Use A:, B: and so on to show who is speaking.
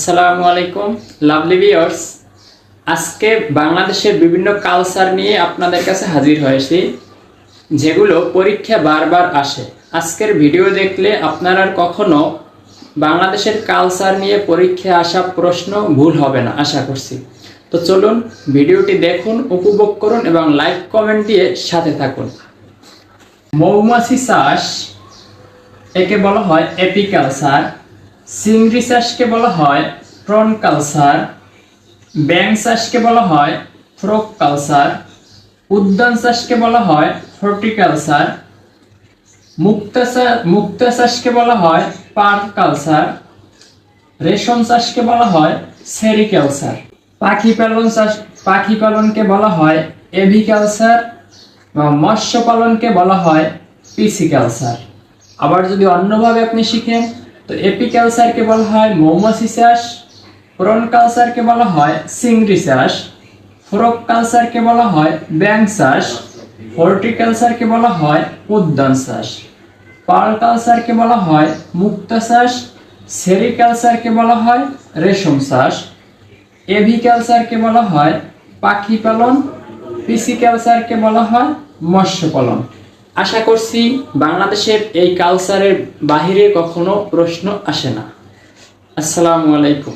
A: আসসালামু আলাইকুম lovely viewers. আজকে বাংলাদেশের বিভিন্ন কালচার নিয়ে আপনাদের কাছে হাজির হয়েছি, যেগুলো পরীক্ষা বারবার আসে। আজকের ভিডিও দেখলে আপনার আর কখনো বাংলাদেশের কালচার নিয়ে পরীক্ষায় আসা প্রশ্ন ভুল হবে না আশা করছি। তো চলুন ভিডিওটি দেখুন, উপভোগ করুন এবং লাইক কমেন্ট দিয়ে সাথে থাকুন। মৌমাছি চাষ একে বলা হয় এপিকালচার, চিংড়ি চাষকে বলা হয় প্রন কালচার, ব্যাঙ চাষকে বলা হয় ফ্রক কালচার, উদ্যান চাষকে বলা হয় হর্টিকালচার, মুক্তা চাষকে বলা হয় পার্ক কালচার, রেশম চাষকে বলা হয় সেরিকালচার, পাখি পালনকে বলা হয় এভিকালচার বা মৎস্য পালনকে বলা হয় পিসিকালচার। আবার যদি অন্যভাবে আপনি শিখেন তো এপিকালচারকে বলা হয় মৌমাছি চাষ, প্রন কালচারকে বলা হয় চিংড়ি চাষ, ফ্রক কালচারকে বলা হয় ব্যাঙ চাষ, হর্টিকালচারকে বলা হয় উদ্যান চাষ, পার্ল কালচারকে বলা হয় মুক্তা চাষ, সেরিকালচারকে বলা হয় রেশম চাষ, এভিকালচারকে বলা হয় পাখি পালন, পিসিকালচারকে বলা হয় মৎস্য পালন। আশা করছি বাংলাদেশের এই কালচারের বাহিরে কখনো প্রশ্ন আসে না। আসসালামু আলাইকুম।